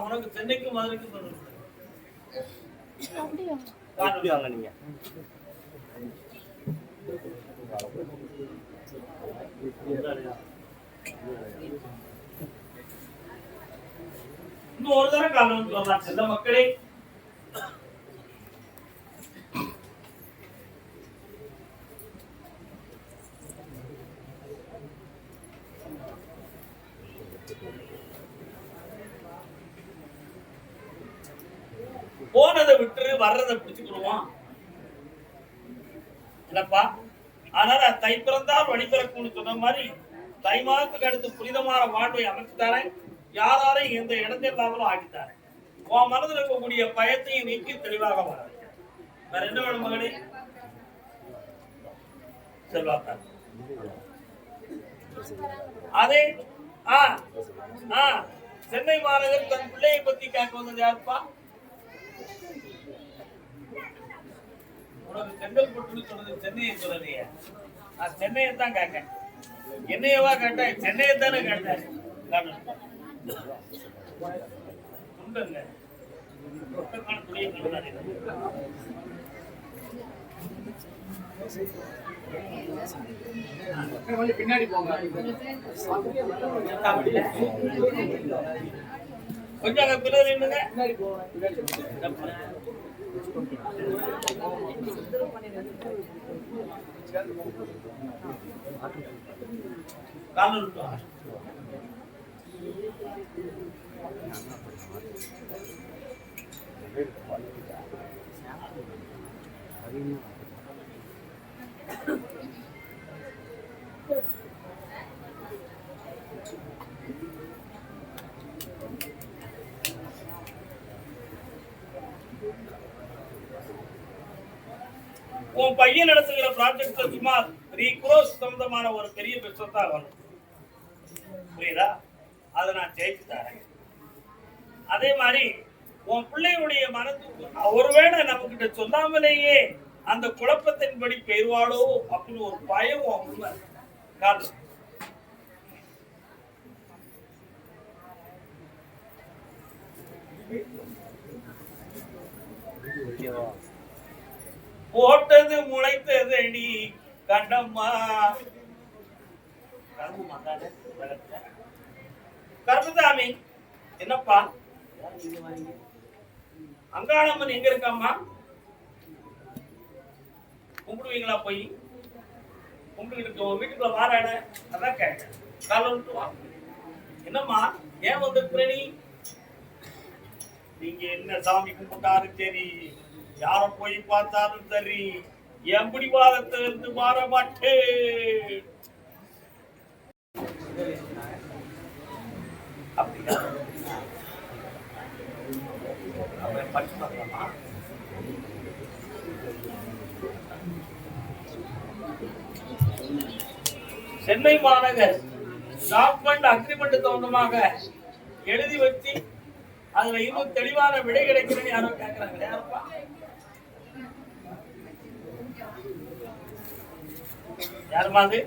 உனக்கு சென்னைக்கு மதுரைக்கு சொல்லுங்க. வாங்க நீங்க. இன்னும் ஒரு தடவை காரணம் சொல்லலாம் செல்ல மக்களே. போனதை விட்டு வர்றதை பிடிச்சுக்கிடுவோம் இல்லப்பா. அதனால தை பிறந்தால் வழி பிறக்கும்னு சொன்ன மாதிரி தை மாதத்துக்கு அடுத்து புனிதமான வாழ்வை அமைச்சுத்தானே, யாராலையும் எந்த இடத்தில்லாமலும் ஆக்கித்தானே. உன் மனதில் இருக்கக்கூடிய பயத்தையும் நீக்கி தெளிவாக வர வேற என்ன வேணும் மகளே? செல்வாக்கா அதே சென்னை மாநகர் தன் பிள்ளையை பத்தி கேட்க வந்தது யாருப்பா? உனக்கு செங்கல்பட்டு சொன்னது சென்னையை சொல்லலையே. நான் சென்னையை தான் கேட்டேன். என்னையவா கேட்டேன்? சென்னையை தானே கேட்டேன். பின்னாடி போங்க, கொஞ்சம் பின்னாடி நின்னுங்க. உன் பையன் நடத்துகிற ப்ராஜெக்ட்ல சுமார் 3 crores சம்பந்தமான ஒரு பெரிய பிசினஸ் தான் வரும். புரியுதா? அதை நான் ஜெயிச்சு தரேன். அதே மாதிரி உன் பிள்ளையுடைய மனத்துக்கு ஒருவேளை நம்ம கிட்ட சொல்லாமலேயே அந்த குழப்பத்தின்படி பெயர்வாளோ அப்படின்னு ஒரு பயம் உண்மை காரணம். போட்டது முளைத்தது அடி கண்டம்மா. கருப்புசாமி என்னப்பா அங்காளம்மன் எங்க இருக்காம்மா? கும்பிடுவீங்களா? போய் கும்பிட்டு வீட்டுக்குள்ள வாராட அதான் கேட்டேன். காலம் வா. என்னம்மா ஏன் வந்திருக்கிற நீ? நீங்க என்ன சாமி கும்பிட்டாலும் சரி, யார போய் பார்த்தாலும் சரி, என் பிடிவாதத்திலிருந்து மாற மாட்டேன். அப்படியா? படிச்சு பார்க்கலாமா? சென்னை மாநகர் டாக்குமெண்ட் அக்ரிமெண்ட் சம்பந்தமாக எழுதி வச்சு அதுல இன்னும் தெளிவான விடை கிடைக்கிறேன்னு யாரோ கேட்கிறாங்க. யாருமா அது?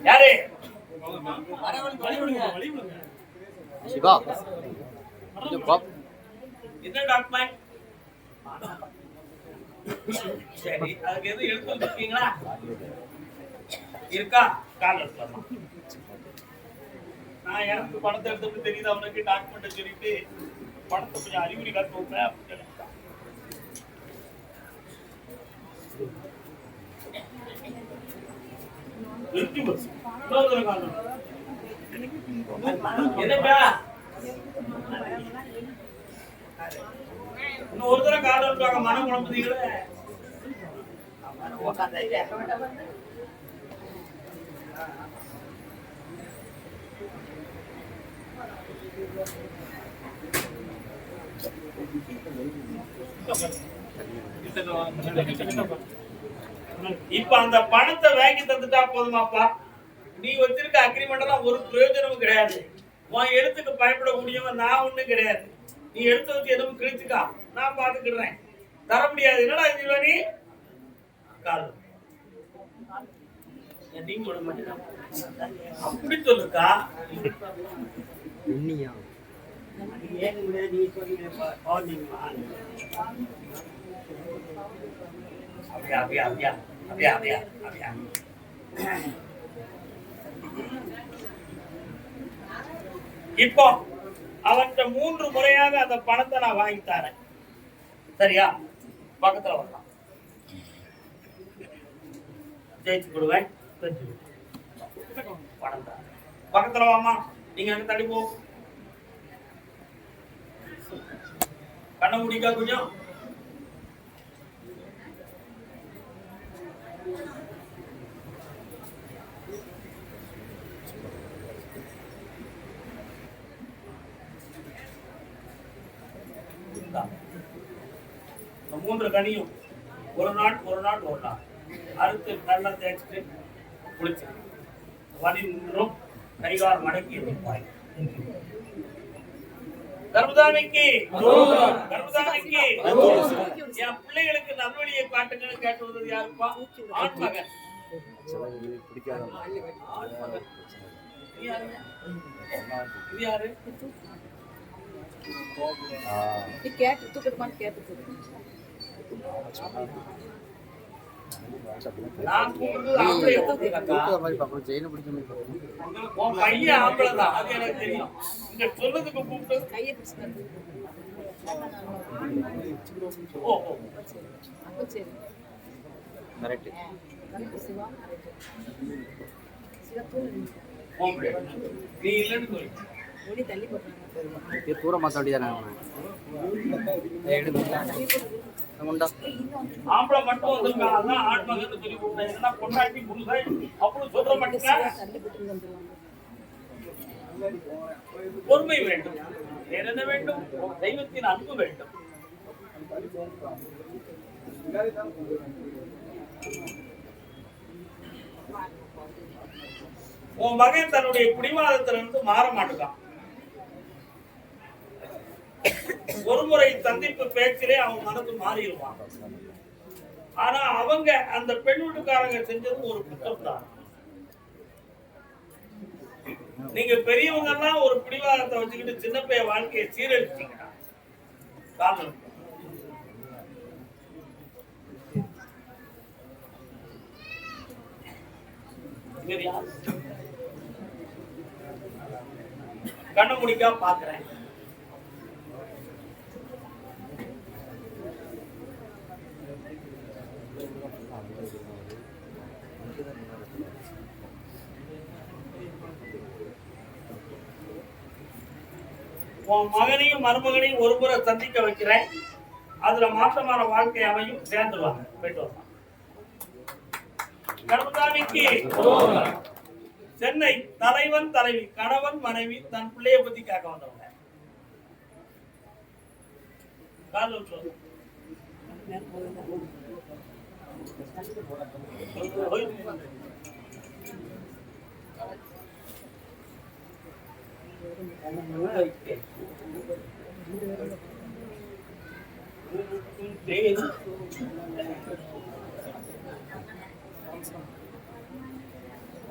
யாரு? சிவா என்ன டாக்குமெண்ட்? சரி, அதுக்கு எதுவும் எடுத்து வச்சிருக்கீங்களா? இருக்கா? கால் எடுத்துலாமா? நான் எனக்கு பணத்தை எடுத்து தெரியுது அவனுக்கு டாக்குமெண்ட் சொல்லிட்டு பணத்தை கொஞ்சம் அறிகுறி காட்டு வைப்பேன் அப்படின்னு இன்னும் ஒரு தடவை காலம் இருப்பாங்க. மனம் குழம்புதீங்களே. இப்ப அந்த பணத்தை வாங்கி தந்துட்டா போதுமாப்பா? நீ வச்சிருக்க அக்ரிமெண்ட் எல்லாம் ஒரு பிரயோஜனமும் கிடையாது. உன் எழுத்துக்கு பயப்படக்கூடியவன் நான் ஒண்ணும் கிடையாது. நீ எடுத்து வச்சு எதுவும் கிழிச்சுக்கா, நான் பாத்துக்கிடுறேன். தர முடியாது. என்னடா இது நீ கால் நீங்க விட மாட்டீங்க அப்படி சொல்லுக்கா இன்னியா ஏன் நீ சொன்னீங்க பாத்தீங்களா அப்படியா அப்படியா அப்படியா அப்படியா அப்படியா அப்படியா இப்போ அவன்கிட்ட 3 முறையாக அந்த பணத்தை நான் வாங்கி தரேன் சரியா பக்கத்துல வரலாம் ஜெயிச்சு கொடுவேன் பணம் தான் பக்கத்துல வாமா நீங்க அங்க தள்ளி போ கண்ண முடிக்கா கொஞ்சம் இந்த 3 கனியும் ஒரு நாள் அறுத்து நல்லா தேய்ச்சிட்டு குளிச்சு வலி நின்றும் கைகால் மடக்கி இருப்பாய் கர்மதாமிக்கு என் பிள்ளைகளுக்கு நல்வழியை காட்டுங்கன்னு கேட்டு வந்தது யாருப்பா ஆண் மகன் இது யாரு நான் கூப்பிடுறது ஆம்பளைய கூப்பிடுறேன்க்கா. உன் பையன் ஆம்பளைதான், அது எனக்கு தெரியும். இங்க சொல்றதுக்கு கூப்பிட்டது ஓஹோ. உன் பேர். நீ இல்லைன்னு சொல்லு. தூர மாத்த வேண்டியதானே ஆம்பளை மட்டும் வந்திருக்காங்க, அதான் ஆண் மகன் சொல்லி கூப்பிட்டேன். இல்லைன்னா பொண்டாட்டி புருஷன் அப்படி சொல்ற மாட்டேங்க. பொறுமை வேண்டும், வேற என்ன வேண்டும்? தெய்வத்தின் அன்பு வேண்டும். உன் மகன் தன்னுடைய பிடிவாதத்திலிருந்து மாற மாட்டான். ஒருமுறை சந்திப்பு பேச்சிலே அவன் மனது மாறிடுவான். ஆனா அவங்க அந்த பெண் வீட்டுக்காரங்க செஞ்சது ஒரு குற்றம் தான். நீங்க பெரியவங்க எல்லாம் ஒரு பிடிவாதத்தை வச்சுக்கிட்டு சின்ன பைய வாழ்க்கையை சீரழிச்சீங்கன்னா காரணம் கண்ண முடிக்கா பாக்குறேன். உன் மகனையும் மருமகனையும் ஒரு முறை சந்திக்க வைக்கிறேன். அதுல மாற்றமான வாழ்க்கை அமையும், சேர்ந்துருவாங்க. போயிட்டு வரலாம். கர்மதாமிக்கு சென்னை தலைவன் தலைவி கணவன் மனைவி தன் பிள்ளைய பத்தி கேட்க வந்தவங்க.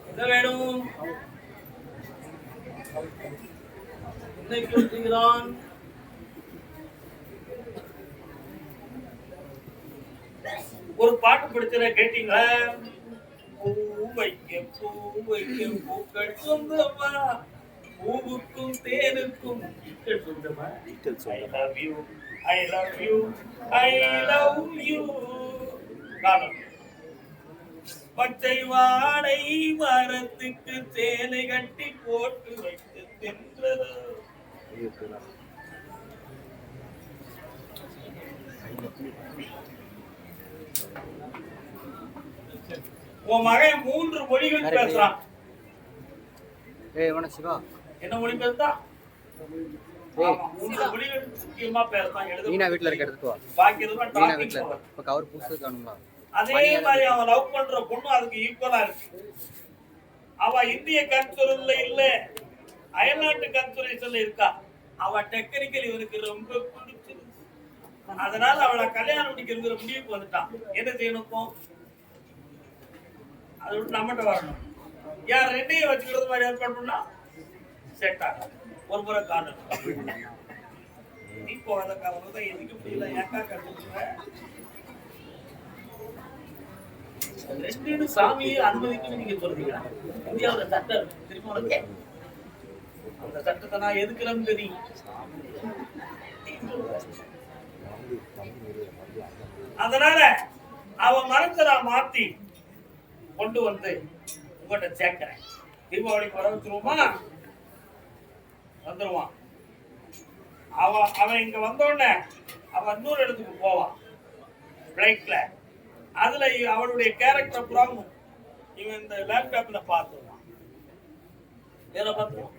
என்ன வேணும்? என்ன கேட்கிறான்? ஒரு பாட்டு படிச்சத கேட்டீங்களா? பூவைக்கு பூக்கள் சொந்தமா, பூவுக்கும் தேனுக்கும் சொந்தமா. I love you, I love you, I love you. காரணம் பச்சை வாழை மரத்துக்கு சேலை கட்டி போட்டு வைத்து தின்றது. உன் மகன் 3 மொழிகள் பேசுறான். என்ன மொழி பேசுறா? 3 மொழிகள் முக்கியமா பேசுறான். எழுத வீட்டுல இருக்க எடுத்துட்டு வா. பாக்கி எதுவும் டாபிக் இல்ல. இப்ப கவர் புதுசு காணுங்களா? அதே மாதிரி அவன் லவ் பண்ற பொண்ணு அதுக்கு ஈக்குவலா இருக்கு. அவ இந்திய கல்ச்சுரல்ல இல்ல, அயல்நாட்டு கல்ச்சுரேஷன்ல இருக்கா. அவ டெக்னிக்கல் இவருக்கு ரொம்ப பிடிச்சிருக்கு. அதனால அவளை கல்யாணம் முடிக்கிற முடிவுக்கு வந்துட்டான். என்ன செய்யணும்? அதை விட்டு நம்மகிட்ட வரணும். யார் ரெண்டையும் வச்சுக்கிறது மாதிரி ஏற்பாடு பண்ணா செட் ஆகும். ஒரு முறை காணும் நீ போகாத காரணம் தான் எதுக்கு புரியல ஏக்கா கட்டுற ரெண்டு சாமியை அனுமதிக்கணும்னு நீங்க சொல்றீங்களா? இந்தியாவுல சட்டம் திரும்ப அந்த சட்டத்தை நான் எதுக்குறேன்னு தெரியும். அதனால அவன் மனத்தை நான் மாத்தி கொண்டு வந்து உங்கள்கிட்ட சேர்க்கிறேன். தீபாவளிக்கு வர வச்சிருவோமா? வந்துருவான். அவன் இங்க வந்தோடனே அவன் இன்னொரு இடத்துக்கு போவான் பிளைட்ல. அதுல அவனுடைய கேரக்டர் புறாமும் இவன் இந்த லேப்டாப்ல பார்த்துருவான். இதுல பார்த்துருவான்,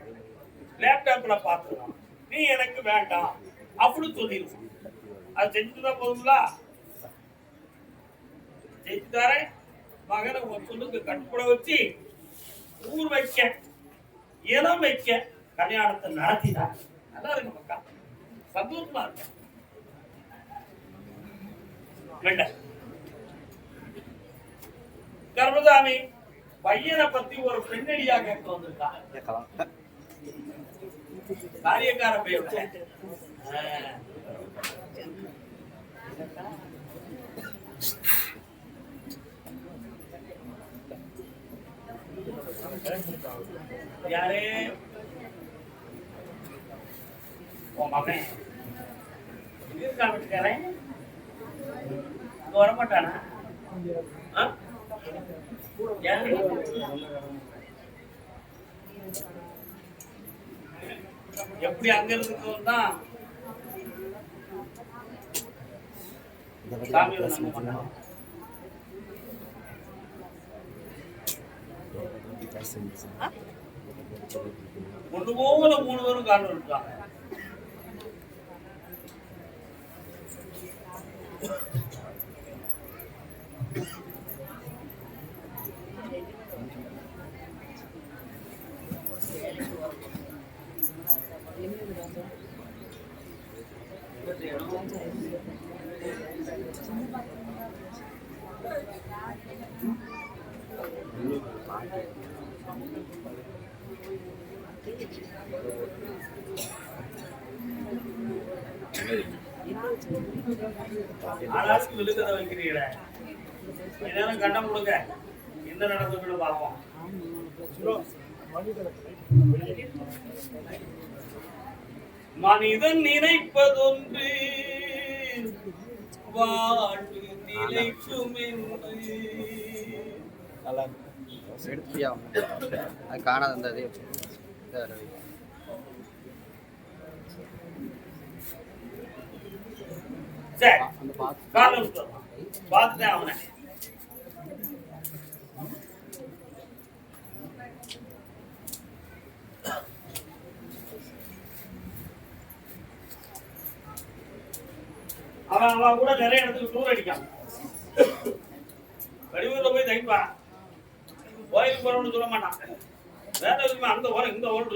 லேப்டாப்ல பார்த்துருவான். நீ எனக்கு வேண்டாம் அப்படின்னு சொல்லிடுவான். அது செஞ்சுதான் போதுங்களா? செஞ்சுதாரே மகனை சொல்லுக்கு கட்டுப்பட வச்சு ஊர் வைக்க இனம் வைக்க கல்யாணத்தை நடத்திதான். நல்லா இருக்கு மக்கா, சந்தோஷமா இருக்கு. கர்மசாமி பையனை பத்தி ஒரு பெண்ணடியா கேட்க வந்திருக்கான். காரியக்கார பையன் யாரே உன் மகன் இருக்கா வீட்டுக்காரன் வரமாட்டானா? எப்படி அங்க இருந்தோம்னா சாமியோட நம்ப மாட்டான். ஒண்ணு போல 3 பேரும் காரணம் இருக்காங்க. ஆளாளுக்கு விழுகதை வைக்கிறீங்களே, எல்லாரும் கண்டம் கொடுங்க. என்ன நடந்துன்னு பார்ப்போம். மனிதன் நினைப்பதொன்று வாழ்வு நிலைக்கும் என்று எடுத்துயா அது காணாது அந்த இதே சரி காலம் பார்த்துட்டேன் அவனை. அவன் கூட நிறைய இடத்துக்கு டூர் அடிக்கான். வெளியூர்ல போய் தங்கிப்பா, கோயிலுக்கு போறோம்னு சொல்ல மாட்டான். வேற எதுவுமே அந்த ஓரம் இந்த ஓரம்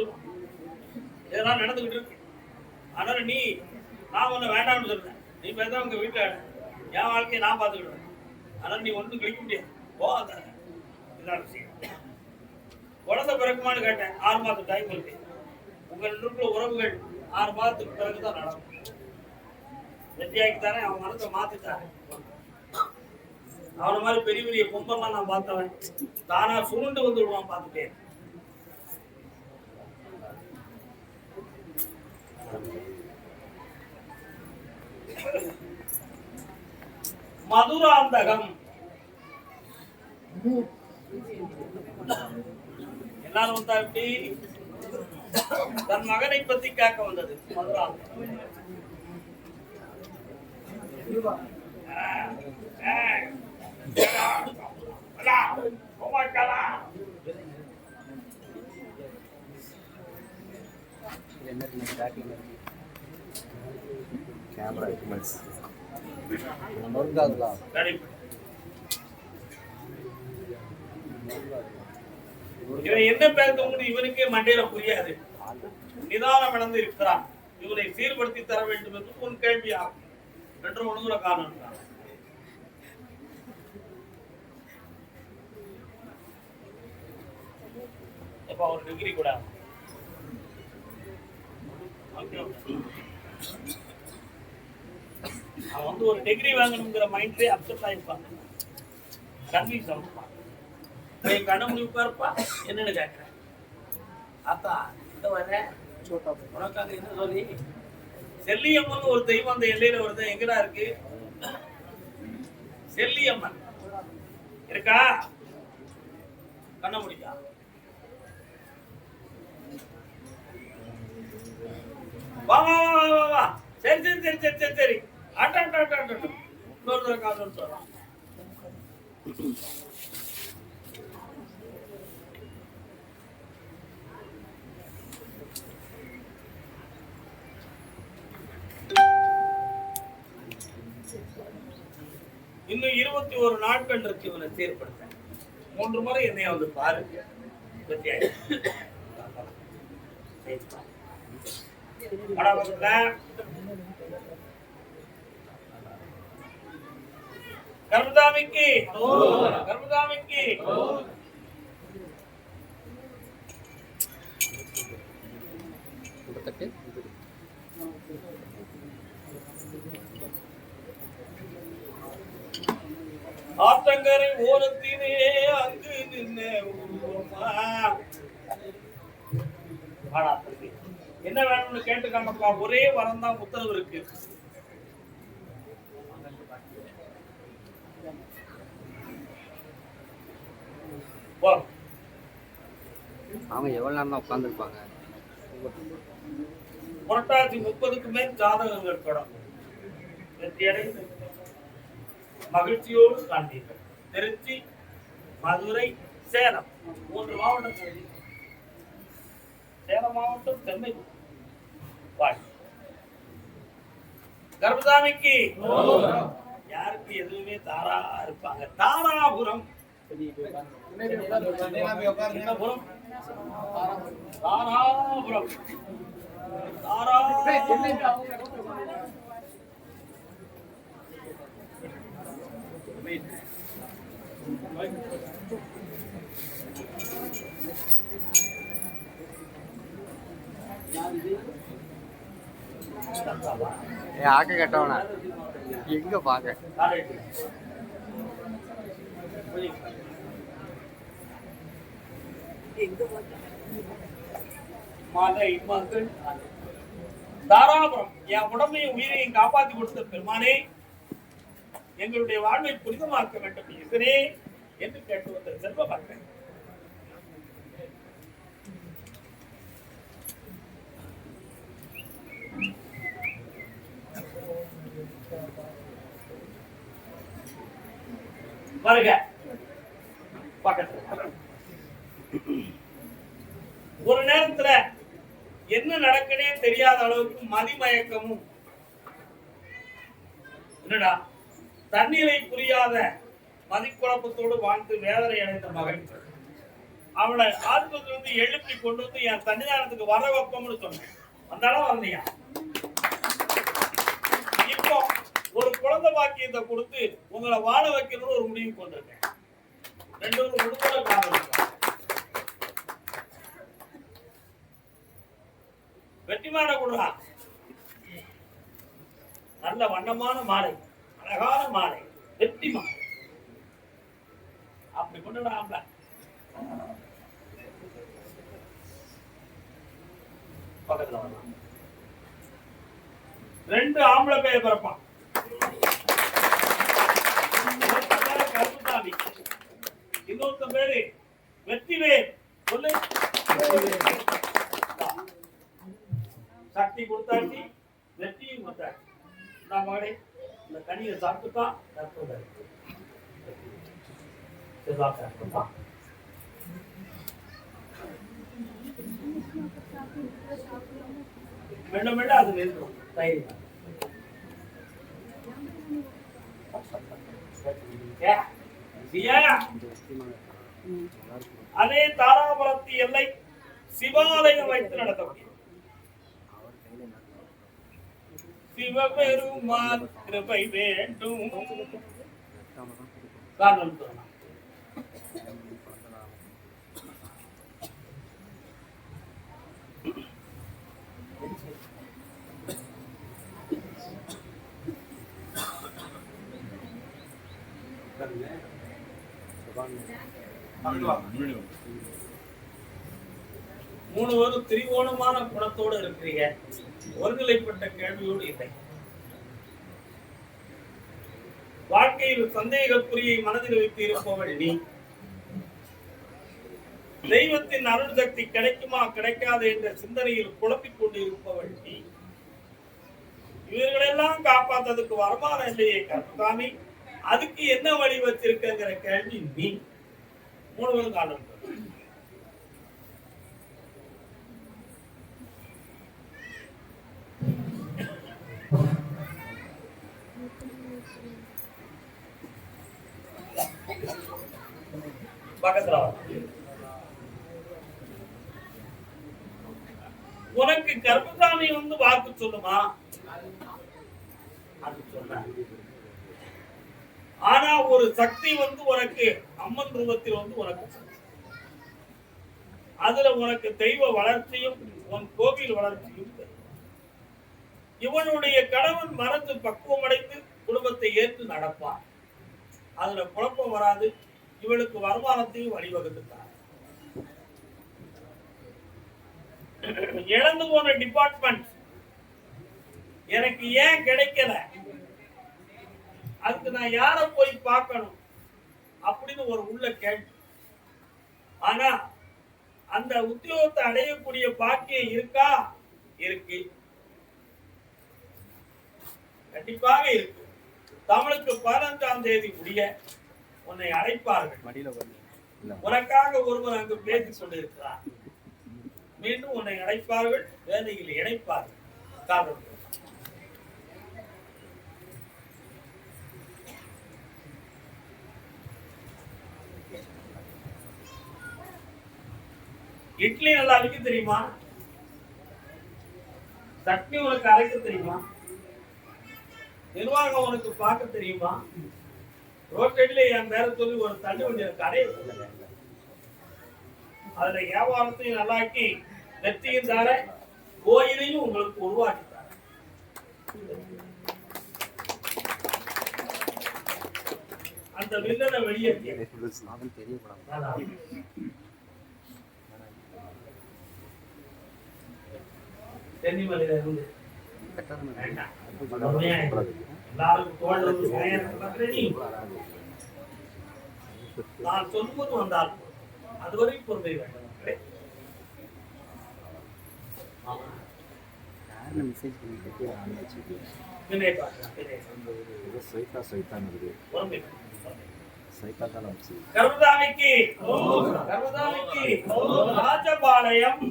இதெல்லாம் நடந்துகிட்டு இருக்கு. அதனால நான் ஒண்ணு வேண்டாம்னு சொல்றேன். நீ பேச உங்க வீட்டுல என் வாழ்க்கையை நான் பார்த்துக்கிடுவேன். அதனால நீ ஒன்றும் கழிக்க முடியாது. போகாத இதான் விஷயம். குழந்தை பிறக்குமான்னு கேட்டேன். 6 மாதம் டைம் இருக்கு. உங்க ரெண்டுக்குள்ள உறவுகள் 6 மாதத்துக்கு பிறகுதான் நடக்கும். வெற்றியாக்கித்தானே அவன் மனத்தை மாத்திட்டாரு. அவன மாதிரி பெரிய பெரிய கும்பெல்லாம் நான் பார்த்தவன். தானா சுருண்டு வந்து விடுவான் பார்த்துட்டேன். மதுராந்தகம் எல்லாரும் வந்தா எப்படி தன் மகனை பத்தி கேட்க வந்தது. மதுராந்தகம் கேமரா எக்யூப்மெண்ட்ஸ் இவன் என்ன பேசுறது இவனுக்கே மண்டையில புரியாது. நிதானம் இழந்து இருக்கிறான். இவனை சீர்படுத்தி தர வேண்டும் என்று உன் கேள்வியாகும் என்று ஒழுங்குல காரணம். இப்ப ஒரு டிகிரி கூட அவன் வந்து ஒரு டிகிரி வாங்கணுங்கிற மைண்ட்லயே அப்செட் ஆயிருப்பாங்க, கன்ஃபியூஸ் ஆகுப்பான். என் கண்ண முடிவு இருப்பா என்னன்னு கேட்கிறேன். அத்தா இந்த வர உனக்காக என்ன சொல்லி செல்லியம்மன் ஒரு தெய்வம் அந்த எல்லையில வருது, எங்கடா இருக்கு செல்லியம்மன் இருக்கா? கண்ண முடியா? வா வா வா வா வா. சரி சரி சரி சரி சரி சரி. ஆட்டா ஆட்டா ஆட்டா ஆட்டா. இன்னொரு தடவை காசு சொல்லலாம். இன்னும் 21 நாட்கள் இருக்கு இவனை சீர்படுத்த. 3 முறை என்னைய வந்து பாரு. கர்மதாமிக்கு கர்மதாமிக்கு ஆத்தங்கரை ஓரத்திலே அங்கு நின்ன என்ன வேணும்னு கேட்டுக்காமப்பா, ஒரே வரம் தான் உத்தரவு இருக்கு. அவங்க எவ்வளவு நேரம் தான் உட்கார்ந்துருப்பாங்க? புரட்டாசி 30க்கு மேல் ஜாதகங்கள் தொடங்கும். வெற்றியடைந்து மகிழ்ச்சியோடு காண்பீர்கள். திருச்சி, மதுரை, சேலம் 3 மாவட்டம். சேலம் மாவட்டம், சென்னை. கர்மசாமிக்கு யாருக்கு எதுவுமே தாரா இருப்பாங்க. தாராபுரம் தாராபுரம் ஆக்க கட்டவனா எங்க பாக்க தாராபுரம் என் உடம்பையும் உயிரையும் காப்பாற்றி கொடுத்த பெருமானே, எங்களுடைய வாழ்வை புனிதமாக்க வேண்டும் இதனே என்று கேட்டு வந்த செல்வ பார்க்கிறேன். வருக பக்கத்துல. ஒரு நேரத்துல என்ன நடக்குனே தெரியாத அளவுக்கு மதிமயக்கமும், என்னடா தண்ணீரை புரியாத மதிக்குழப்பத்தோடு வாழ்ந்து வேதனை அடைந்த மகன் அவளை ஆஸ்பத்திரி வந்து எழுப்பி கொண்டு வந்து என் சன்னிதானத்துக்கு வர வைப்போம்னு சொன்னேன். வந்தாலும் வரலையா? இப்போ ஒரு குழந்தை பாக்கியத்தை கொடுத்து உங்களை வாழ வைக்கணும்னு ஒரு முடிவு கொண்டிருக்கேன். 2 விடுதலை காரணம். வெற்றிமான குடுறா, நல்ல வண்ணமான மாலை, அழகான மாலை, வெற்றி மாலை. அப்படி கொண்டுடாம பக்கத்துல வரலாம். 2 ஆம்பளை பேர் பிறப்பான். கருப்புசாமி, இன்னொருத்த பேரு வெற்றிவேல். சொல்லு. சக்தி கொடுத்தாச்சு, வெற்றியும் கொடுத்தாச்சு. நான் மகனே இந்த கனியை சாப்பிட்டுதான் மெல்ல மெல்ல அது நிறுத்தும். தைரியம் அதே தாராபுரத்து எல்லை சிவாலயம் வைத்து நடத்தக்கூடிய சிவபெருமான் கிருபை வேண்டும். காரணம் மூணு பேரும் திரிகோணமான குணத்தோடு இருக்கிறீங்க, ஒருநிலைப்பட்ட கேள்வியோடு இல்லை. வாழ்க்கையில் சந்தேகக்குறியை மனதில் வைத்து இருப்பவள் நீ. தெய்வத்தின் அருள் சக்தி கிடைக்குமா கிடைக்காது என்ற சிந்தனையில் குழப்பிக் கொண்டு இருப்பவள் நீ. இவர்களெல்லாம் காப்பாத்ததுக்கு வருமானம் இல்லையே கருத்தாமி, அதுக்கு என்ன வழி வச்சிருக்கிற கேள்வி நீ. மூணு பேரும் காலம் பக்கத்துல உனக்கு கர்மசாமி வந்து வாக்கு சொல்லுமா? அது சொல்ல. ஆனா ஒரு சக்தி வந்து உனக்கு அம்மன் ரூபத்தில் வந்து உனக்கு அதுல உனக்கு தெய்வ வளர்ச்சியும் உன் கோவில் வளர்ச்சியும். இவனுடைய கணவன் மனது பக்குவம் அடைந்து குடும்பத்தை ஏற்று நடப்பான். அதுல குழப்பம் வராது. இவளுக்கு வருமானத்தையும் வழிவகுத்துட்டார். இழந்து போன டிபார்ட்மெண்ட் எனக்கு ஏன் கிடைக்கல, அதுக்கு நான் யார போய் பார்க்கணும் அப்படின்னு ஒரு உள்ள கேள்வி. ஆனா அந்த உத்தியோகத்தை அடையக்கூடிய பாக்கியம் இருக்கா? இருக்கு, கண்டிப்பாக இருக்கு. தமிழுக்கு 15ஆம் தேதி முடிய உன்னை அழைப்பார்கள். உனக்காக ஒருவர் அங்கு பேசிக் கொண்டிருக்கிறார். மீண்டும் உன்னை அழைப்பார்கள், வேலையில் இணைப்பார்கள். காரணம் இட்லி நல்லா அரைக்க தெரியுமா? சட்னி உனக்கு அரைக்க தெரியுமா? நிர்வாகம் உனக்கு பார்க்க தெரியுமா? ரோட்டடியில என் பேரை சொல்லி ஒரு தள்ளி வண்டிய கடையை சொல்லுங்க. அதுல வியாபாரத்தையும் நல்லாக்கி வெற்றியும் தார, கோயிலையும் உங்களுக்கு உருவாக்கி தார. அந்த வில்லனை வெளியேற்றிய தென்னிமலையில இருந்து எல்லாருக்கும் நான் சொல்லும்போது வந்தால் அதுவரை பொறுமை வேண்டும். கர்மதாமிக்கு ராஜபாளையம்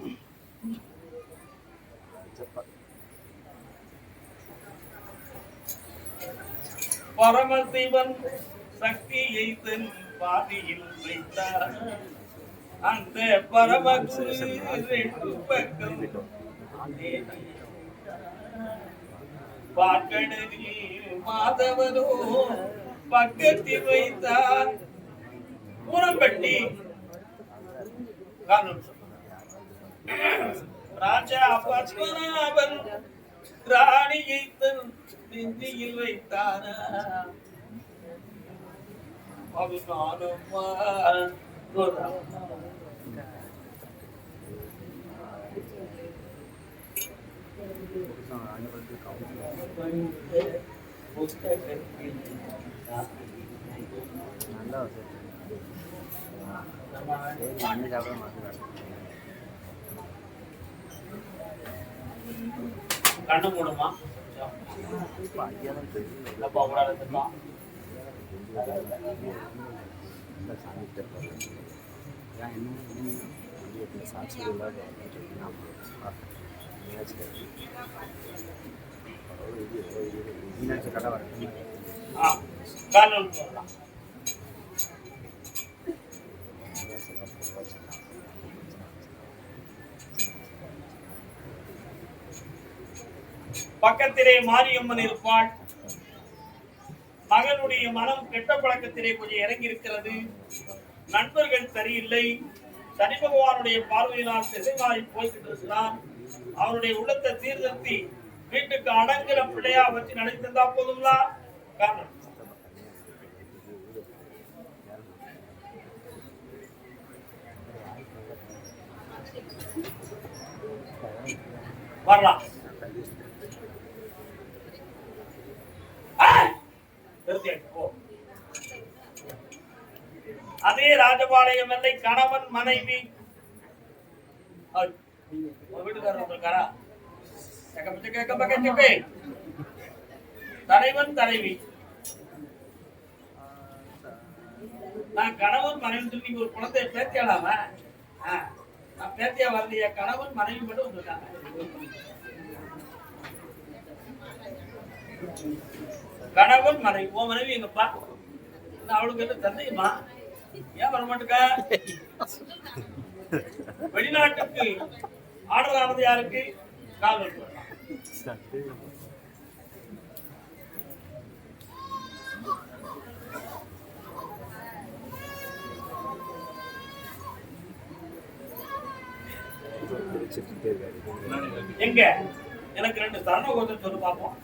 பரமசிவன் சக்தியை தன் பாதியில் வைத்தார். அந்த பரமகுரு 2 பக்கம் பார்க்கடலில் மாதவனோ பக்கத்தில் வைத்தார். ஊரம்பட்டி ராஜா பத்மநாபன் ராணியை தன் நெஞ்சியில் வைத்தான. கண்ணு மூடுமா? பக்கத்திலே மாரியம்மன் இருப்பாள். மகனுடைய மனம் கெட்ட பழக்கத்திலே கொஞ்சம் இறங்கி இருக்கிறது. நண்பர்கள் சரியில்லை. சனி பகவானுடைய பார்வையினால் திசை மாறி போய்கிட்டு இருக்கிறான். அவனுடைய உள்ளத்தை சீர்திருத்தி வீட்டுக்கு அடங்குற பிள்ளையா வச்சு நடத்திருந்தா போதுங்களா? காரணம் வரலாம். அதே ராஜபாளையம் எல்லை கணவன் மனைவி வீட்டுக்காரா தலைவன் தலைவி. நான் கணவன் மனைவி சொல்லி ஒரு குழந்தைய பேத்தியாலாமா? நான் பேத்தியா வரலையா? கணவன் மனைவி மட்டும் வந்திருக்காங்க. கணவன் மனைவி. உன் மனைவி எங்கப்பா? அவளுக்கு என்ன தந்தையுமா? ஏன் வரமாட்டுக்கா? வெளிநாட்டுக்கு ஆர்டர் ஆனது யாருக்கு? காவல். எங்க எனக்கு 2 சரண கோத்திரம் சொல்லு பார்ப்போம்.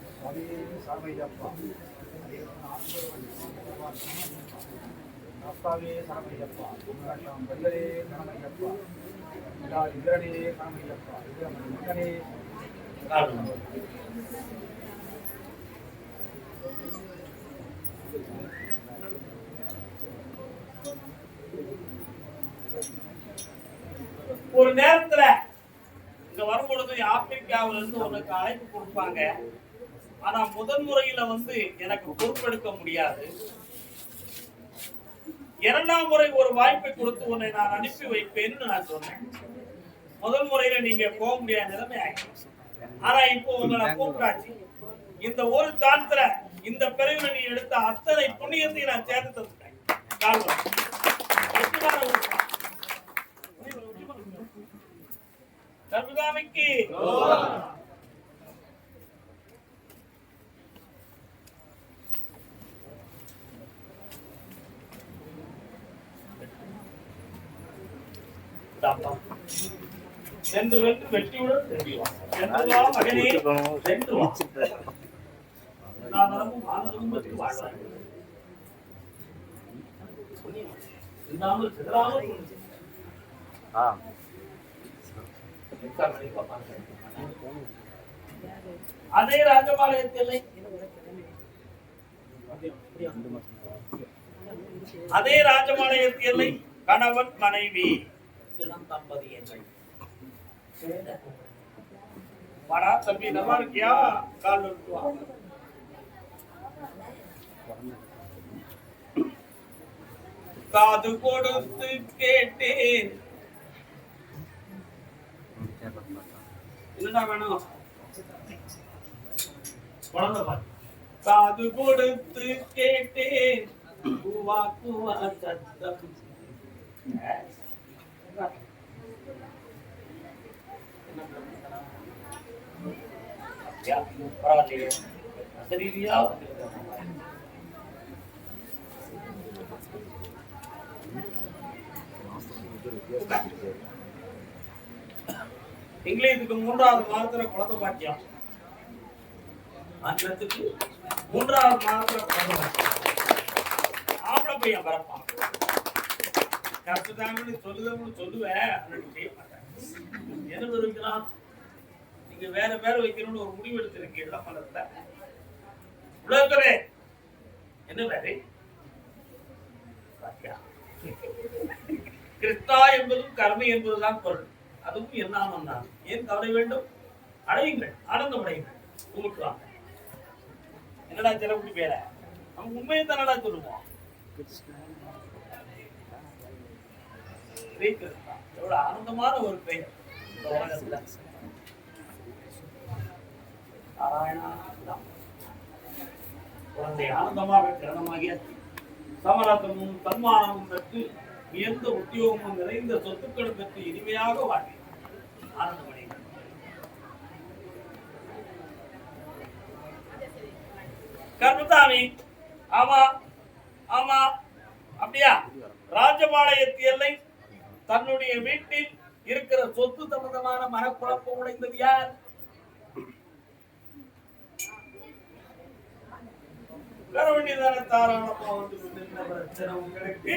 ஒரு நேரத்துல இங்க வரும்பொழுது ஆப்பிரிக்காவில இருந்து உனக்கு அழைப்பு கொடுப்பாங்க. ஆனா முதல் முறையில எனக்கு பொறுப்பெடுக்க முடியாது. 2ஆம் முறை ஒரு வாய்ப்பை கொடுத்து உன்னை நான் அனுப்பி வைப்பேன்னு நான் சொன்னேன். முதல் முறையில நீங்க போக முடியாத நிலைமை ஆயிடுச்சு. ஆனா இப்போ உங்களை கூப்பிட்டாச்சு. இந்த ஒரு சான்ஸ்ல இந்த பிரிவுல நீ எடுத்த அத்தனை புண்ணியத்தையும் நான் சேர்த்து தந்துட்டேன். கர்மகாமிக்கு சென்று வென்று வெற்றியுடன் தெரிவிவான். சென்றுவா மகனே, சென்றுவா. நானும் ஆனதும் பெற்று வாழ்வாய். இல்லாமல் சிதறாமல் அதே ராஜபாளையத்தில் கணவன் மனைவி இளம் தம்பதியர்கள். வாடா தம்பி, நல்லா இருக்கியா? கால் வா. காது கொடுத்து கேட்டேன். என்னடா வேணும்? குழந்தை பாரு. காது கொடுத்து கேட்டேன், கூவா கூவா சத்தம். பரவாயில்லையே, சரியா? இங்கிலீஷுக்கு 3வது மாதத்துல குழந்தை பாக்கியம், ஆங்கிலத்துக்கு 3வது மாதத்துல குழந்தை பாக்கியம். ஆம்பளை பையன் பரப்பான். கஷ்டத்தாங்கன்னு சொல்லுவேன், செய்ய மாட்டேன். என்ன தெரிவிக்கிறான்? நீங்க வேற பேர் வைக்கணும்னு ஒரு முடிவு எடுத்திருக்கீங்களா? மலர்ல உலகத்திலே என்ன பேரு? கிருஷ்ணா என்பதும் கர்மி என்பதுதான் பொருள். அதுவும் என்னாமன் தான். ஏன் கவலை வேண்டும்? அடையுங்கள், ஆனந்தம் அடையுங்கள், கும்பிட்டுவாங்க. என்னடா செலவுக்கு பேர? அவங்க உண்மையை தானடா சொல்லுவோம். ஸ்ரீகிருஷ்ணா எவ்வளவு ஆனந்தமான ஒரு பெயர் இந்த உலகத்துல. நாராயணா குழந்தை ஆனந்தமாக கிரணமாகியாச்சு. சமரசமும் சன்மானமும் பெற்று உயர்ந்த உத்தியோகமும் நிறைந்த சொத்துக்களும் பெற்று இனிமையாக வாழ்க்கை ஆனந்தமடைகிறது. கர்மசாமி, ஆமா ஆமா அப்படியா? ராஜபாளையத்து எல்லை தன்னுடைய வீட்டில் இருக்கிற சொத்து சம்பந்தமான மனக்குழப்பம் உடைந்தது யார்? கரவண்டிதான தாராளமா வந்து நின்ற பிரச்சனை உங்களுக்கு